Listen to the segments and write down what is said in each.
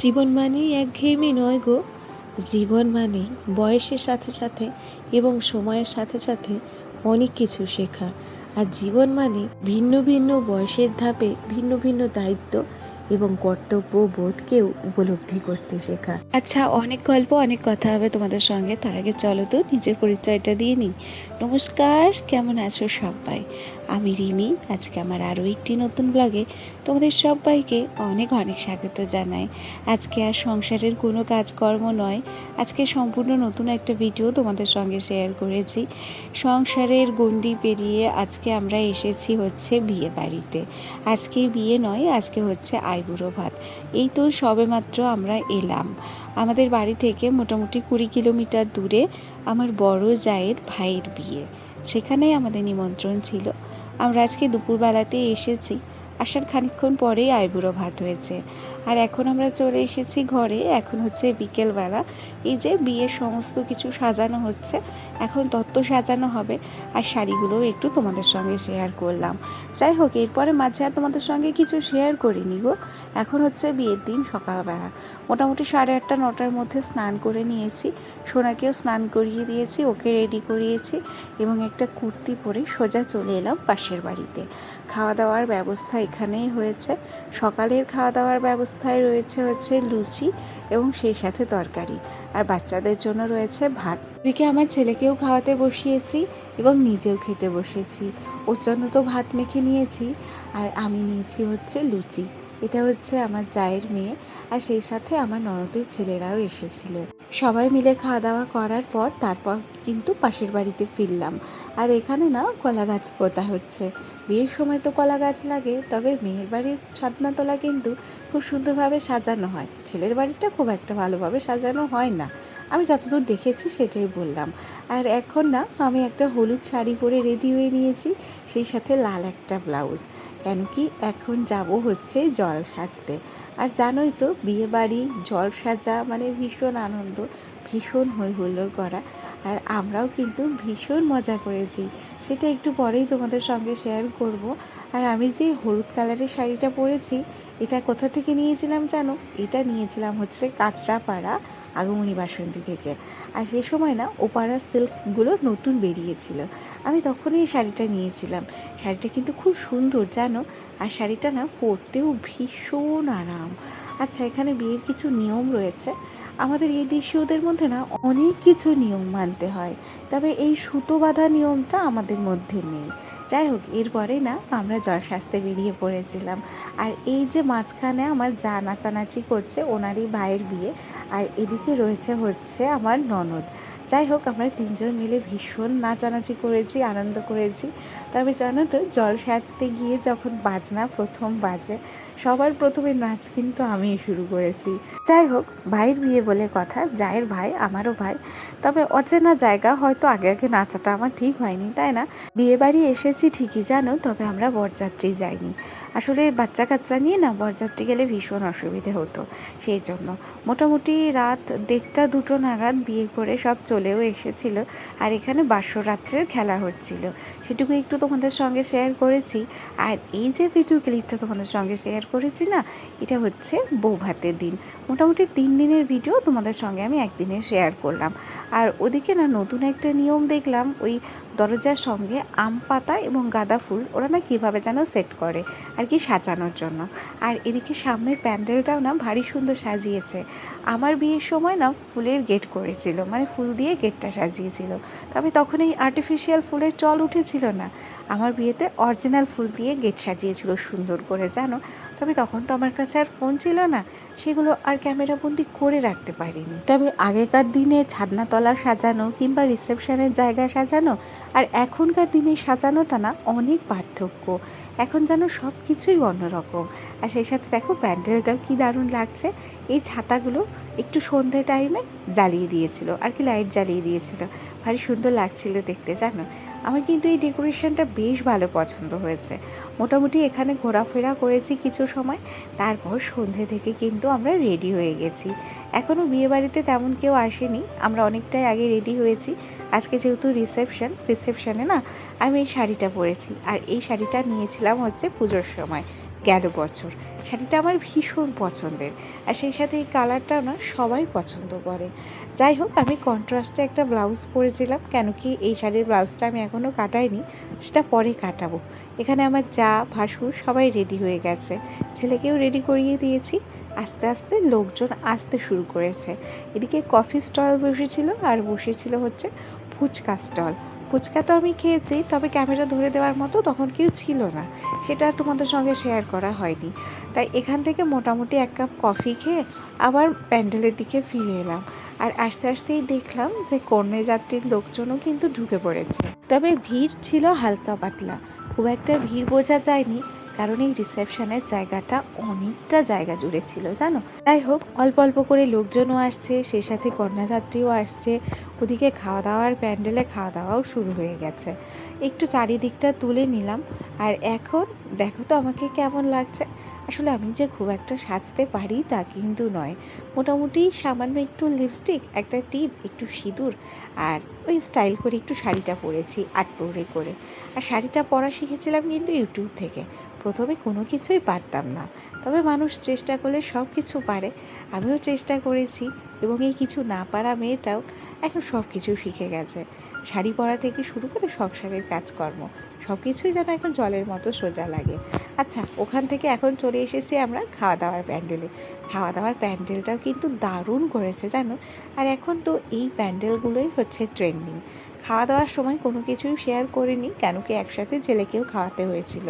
জীবন মানেই একঘেয়েমি নয় গো। জীবন মানে বয়সের সাথে সাথে এবং সময়ের সাথে সাথে অনেক কিছু শেখা। আর জীবন মানে ভিন্ন ভিন্ন বয়সের ধাপে ভিন্ন ভিন্ন দায়িত্ব এবং কর্তব্য বোধকেও উপলব্ধি করতে শেখা। আচ্ছা, অনেক গল্প অনেক কথা হবে তোমাদের সঙ্গে। তার আগে চলো তো নিজের পরিচয়টা দিয়ে নিই। নমস্কার, কেমন আছো সবাই? আমি রিমি। আজকে আমার আরও একটি নতুন ব্লগে তোমাদের সবাইকে অনেক অনেক স্বাগত জানাই। আজকে আর সংসারের কোনো কাজকর্ম নয়, আজকে সম্পূর্ণ নতুন একটা ভিডিও তোমাদের সঙ্গে শেয়ার করেছি। সংসারের গণ্ডি পেরিয়ে আজকে আমরা এসেছি হচ্ছে বিয়ে বাড়িতে। আজকে বিয়ে নয়, আজকে হচ্ছে আইবুড়ো ভাত। এই তো সবেমাত্র আমরা এলাম। আমাদের বাড়ি থেকে মোটামুটি 20 কিলোমিটার দূরে আমার বড় জায়ের ভাইয়ের বিয়ে, সেখানেই আমাদের নিমন্ত্রণ ছিল। আমরা আজকে দুপুরবেলাতে এসেছি, আসার খানিকক্ষণ পরেই আইবুড়ো ভাত হয়েছে। আর এখন আমরা চলে এসেছি ঘরে। এখন হচ্ছে বিকেলবেলা। এই যে বিয়ের সমস্ত কিছু সাজানো হচ্ছে, এখন তত্ত্ব সাজানো হবে। আর শাড়িগুলোও একটু তোমাদের সঙ্গে শেয়ার করলাম। যাই হোক, এরপরে মাঝে আর তোমাদের সঙ্গে কিছু শেয়ার করিনি গো। এখন হচ্ছে বিয়ের দিন সকালবেলা, মোটামুটি 8:30 9টার মধ্যে স্নান করে নিয়েছি। সোনাকেও স্নান করিয়ে দিয়েছি, ওকে রেডি করিয়েছি এবং একটা কুর্তি পরে সোজা চলে এলাম পাশের বাড়িতে। খাওয়া দাওয়ার ব্যবস্থা এখানেই হয়েছে। সকালের খাওয়া দাওয়ার ব্যবস্থায় রয়েছে হচ্ছে লুচি এবং সেই সাথে তরকারি, আর বাচ্চাদের জন্য রয়েছে ভাত। এদিকে আমার ছেলেকেও খাওয়াতে বসিয়েছি এবং নিজেও খেতে বসেছি। ওর জন্য তো ভাত মেখে নিয়েছি, আর আমি নিয়েছি হচ্ছে লুচি। এটা হচ্ছে আমার জায়ের মেয়ে, আর সেই সাথে আমার ননদের ছেলেরাও এসেছিল। সবাই মিলে খাওয়া দাওয়া করার পর তারপর কিন্তু পাশের বাড়িতে ফিরলাম। আর এখানে না কলা গাছ পোঁতা হচ্ছে। বিয়ের সময় তো কলা গাছ লাগে, তবে মেয়ের বাড়ির ছাদনাতলা কিন্তু খুব সুন্দরভাবে সাজানো হয়। ছেলের বাড়িটা খুব একটা ভালোভাবে সাজানো হয় না, আমি যতদূর দেখেছি সেটাই বললাম। আর এখন না আমি একটা হলুদ শাড়ি পরে রেডি হয়ে নিয়েছি, সেই সাথে লাল একটা ব্লাউজ। কেন কি এখন যাব হচ্ছে জল সাজতে। আর জানোই তো, বিয়ে বাড়ি জল সাজা মানে ভীষণ আনন্দ, ভীষণ হই হুল্লোড় করা। আর আমরাও কিন্তু ভীষণ মজা করেছি, সেটা একটু পরেই তোমাদের সঙ্গে শেয়ার করব। আর আমি যে হলুদ কালারের শাড়িটা পরেছি, এটা কোথা থেকে নিয়েছিলাম জানো? এটা নিয়েছিলাম হচ্ছে কাঁচরাপাড়া আগমনী বাসন্তী থেকে। আর সে সময় না ওপাড়া সিল্কগুলো নতুন বেরিয়েছিল, আমি তখনই এই শাড়িটা নিয়েছিলাম। শাড়িটা কিন্তু খুব সুন্দর জানো, আর শাড়িটা না পরতেও ভীষণ আরাম। আচ্ছা, এখানে বিয়ের কিছু নিয়ম রয়েছে। আমাদের এই দেশীয়দের মধ্যে না অনেক কিছু নিয়ম মানতে হয়, তবে এই সুতো বাঁধা নিয়মটা আমাদের মধ্যে নেই। যাই হোক, এরপরে না আমরা জল সাজতে বেরিয়ে পড়েছিলাম। আর এই যে মাঝখানে আমার যা নাচানাচি করছে, ওনারই ভাইয়ের বিয়ে, আর এদিকে রয়েছে হচ্ছে আমার ননদ। যাই হোক, আমরা তিনজন মিলে ভীষণ নাচানাচি করেছি, আনন্দ করেছি। তবে জানো তো, জল সাজতে গিয়ে যখন বাজনা প্রথম বাজে, সবার প্রথমে নাচ কিন্তু আমিই শুরু করেছি। যাই হোক, ভাইয়ের বিয়ে বলে কথা, জায়ের ভাই আমারও ভাই, তবে অচেনা জায়গা, হয়তো আগে আগে নাচাটা আমার ঠিক হয়নি, তাই না? বিয়ে বাড়ি এসেছি ঠিকই জানো, তবে আমরা বরযাত্রী যাইনি। আসলে বাচ্চা কাচ্চা নিয়ে না বরযাত্রী গেলে ভীষণ অসুবিধে হতো, সেই জন্য মোটামুটি রাত 1:30 2টো নাগাদ বিয়ে করে সব চলেও এসেছিল। আর এখানে বাসরাত্রের খেলা হচ্ছিল, সেটুকু একটু তোমাদের সঙ্গে শেয়ার করেছি। আর এই যে ভিডিও ক্লিপটা তোমাদের সঙ্গে শেয়ার করেছি না, এটা হচ্ছে বৌভাতের দিন। মোটামুটি 3 দিনের ভিডিও তোমাদের সঙ্গে আমি একদিনে শেয়ার করলাম। আর ওদিকে না নতুন একটা নিয়ম দেখলাম, ওই দরজার সঙ্গে আম পাতা এবং গাঁদা ফুল ওরা না কীভাবে যেন সেট করে আর কি সাজানোর জন্য। আর এদিকে সামনের প্যান্ডেলটাও না ভারী সুন্দর সাজিয়েছে। আমার বিয়ের সময় না ফুলের গেট করেছিল, মানে ফুল দিয়ে গেটটা সাজিয়েছিল, তবে তখন এই আর্টিফিশিয়াল ফুলের চল উঠেছিল না। আমার বিয়েতে অরিজিনাল ফুল দিয়ে গেট সাজিয়েছিল সুন্দর করে জানো। তবে তখন তো আমার কাছে আর ফোন ছিল না, সেগুলো আর ক্যামেরাবন্দি করে রাখতে পারিনি। তবে আগেকার দিনে ছাদনাতলা সাজানো কিংবা রিসেপশনের জায়গা সাজানো আর এখনকার দিনে সাজানোটা না অনেক পার্থক্য। এখন যেন সব কিছুই অন্যরকম। আর সেই সাথে দেখো প্যান্ডেলটাও কী দারুণ লাগছে। এই ছাতাগুলো একটু সন্ধ্যে টাইমে জ্বালিয়ে দিয়েছিল আর কি, লাইট জ্বালিয়ে দিয়েছিল, ভারী সুন্দর লাগছিল দেখতে জানো। আমার কিন্তু এই ডেকোরেশনটা বেশ ভালো পছন্দ হয়েছে। মোটামুটি এখানে ঘোরাফেরা করেছি কিছু সময়, তারপর সন্ধ্যে থেকে কিন্তু আমরা রেডি হয়ে গেছি। এখনও বিয়েবাড়িতে তেমন কেউ আসেনি, আমরা অনেকটাই আগে রেডি হয়েছি। আজকে যেহেতু রিসেপশনে না আমি এই শাড়িটা পরেছি, আর এই শাড়িটা নিয়েছিলাম হচ্ছে পুজোর সময় গেল বছর। শাড়িটা আমার ভীষণ পছন্দের, আর সেই সাথে এই কালারটা না সবাই পছন্দ করে। যাই হোক, আমি কন্ট্রাস্টে একটা ব্লাউজ পরেছিলাম, কেন কি এই শাড়ির ব্লাউজটা আমি এখনও কাটাইনি, সেটা পরে কাটাবো। এখানে আমার যা ভাসুর সবাই রেডি হয়ে গেছে, ছেলেকেও রেডি করিয়ে দিয়েছি। আস্তে আস্তে লোকজন আসতে শুরু করেছে। এদিকে কফি স্টল বসেছিল, আর বসেছিল হচ্ছে ফুচকা স্টল। ফুচকা তো আমি খেয়েছি, তবে ক্যামেরা ধরে দেওয়ার মতো তখন কেউ ছিল না, সেটা আর তোমাদের সঙ্গে শেয়ার করা হয়নি। তাই এখান থেকে মোটামুটি 1 কাপ কফি খেয়ে আবার প্যান্ডেলের দিকে ফিরে এলাম। আর আস্তে আস্তেই দেখলাম যে কন্যাযাত্রীর লোকজনও কিন্তু ঢুকে পড়েছে, তবে ভিড় ছিল হালকা পাতলা, খুব একটা ভিড় বোঝা যায়নি, কারণ এই রিসেপশনের জায়গাটা অনেকটা জায়গা জুড়ে ছিল জানো। যাই হোক, অল্প অল্প করে লোকজনও আসছে, সেই সাথে কন্যাযাত্রীও আসছে। ওদিকে খাওয়া দাওয়ার প্যান্ডেলে খাওয়া দাওয়াও শুরু হয়ে গেছে। একটু চারিদিকটা তুলে নিলাম। আর এখন দেখো তো আমাকে কেমন লাগছে। আসলে আমি যে খুব একটা সাজতে পারি তা কিন্তু নয়, মোটামুটি সামান্য একটু লিপস্টিক, একটা টিপ, একটু সিঁদুর, আর ওই স্টাইল করে একটু শাড়িটা পরেছি আটপৌরে করে। আর শাড়িটা পরা শিখেছিলাম কিন্তু ইউটিউব থেকে। প্রথমে কোনো কিছুই পারতাম না, তবে মানুষ চেষ্টা করলে সব কিছু পারে। আমিও চেষ্টা করেছি, এবং এই কিছু না পারা মেয়েটাও এখন সব কিছু শিখে গেছে। শাড়ি পরা থেকে শুরু করে সংসারের কাজকর্ম সব কিছুই যেন এখন জলের মতো সোজা লাগে। আচ্ছা, ওখান থেকে এখন চলে এসেছি আমরা খাওয়া দাওয়ার প্যান্ডেলে। খাওয়া দাওয়ার প্যান্ডেলটাও কিন্তু দারুণ করেছে জানো। আর এখন তো এই প্যান্ডেলগুলোই হচ্ছে ট্রেন্ডিং। খাওয়া দাওয়ার সময় কোনো কিছুই শেয়ার করিনি, কেন কি একসাথে ছেলেকেও খাওয়াতে হয়েছিল।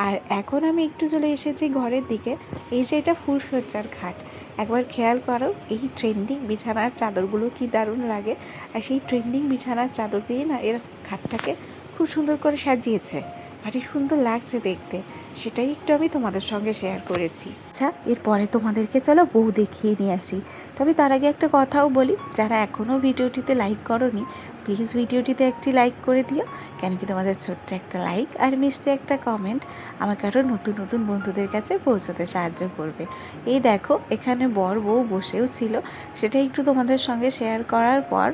আর এখন আমি একটু চলে এসেছি ঘরের দিকে। এই যে এটা ফুলসজ্জার খাট, একবার খেয়াল করো এই ট্রেন্ডিং বিছানার চাদরগুলো কি দারুণ লাগে। আর সেই ট্রেন্ডিং বিছানার চাদর দিয়ে না এর খাটটাকে খুব সুন্দর করে সাজিয়েছে, ভারী সুন্দর লাগছে দেখতে। সেটাই একটু আমি তোমাদের সঙ্গে শেয়ার করেছি। আচ্ছা, এরপরে তোমাদেরকে চলো বউ দেখিয়ে নিয়ে আসি। তবে তার আগে একটা কথাও বলি, যারা এখনও ভিডিওটিতে লাইক করোনি, প্লিজ ভিডিওটিতে একটি লাইক করে দিও, কেন কি তোমাদের ছোট্ট একটা লাইক আর মিষ্টি একটা কমেন্ট আমাকে আরও নতুন নতুন বন্ধুদের কাছে পৌঁছাতে সাহায্য করবে। এই দেখো, এখানে বর বউ বসেও ছিল, সেটা একটু তোমাদের সঙ্গে শেয়ার করার পর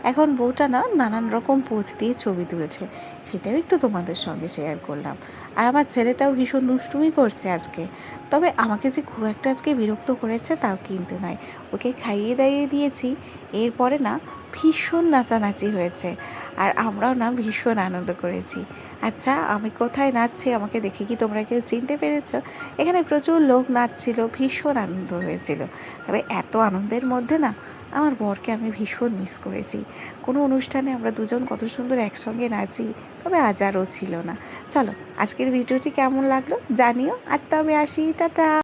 এখন বউটা না নানান রকম পোজ দিয়ে ছবি তুলেছে, সেটাও একটু তোমাদের সঙ্গে শেয়ার করলাম। আর আমার ছেলেটাও ভীষণ দুষ্টুমি করছে আজকে, তবে আমাকে যে খুব একটা আজকে বিরক্ত করেছে তাও কিন্তু নয়। ওকে খাইয়ে দাইয়ে দিয়েছি, এরপরে না ভীষণ নাচানাচি হয়েছে, আর আমরাও না ভীষণ আনন্দ করেছি। আচ্ছা, আমি কোথায় নাচছি আমাকে দেখে কি তোমরা কেউ চিনতে পেরেছো? এখানে প্রচুর লোক নাচছিল, ভীষণ আনন্দ হয়েছিল। তবে এত আনন্দের মধ্যে না আমার বরকে আমি ভীষণ মিস করেছি। কোনো অনুষ্ঠানে আমরা দুজন কত সুন্দর একসঙ্গে নাচি, তবে আজারও ছিল না। চলো, আজকের ভিডিওটি কেমন লাগলো জানিও। আজ তবে আসি, টাটা।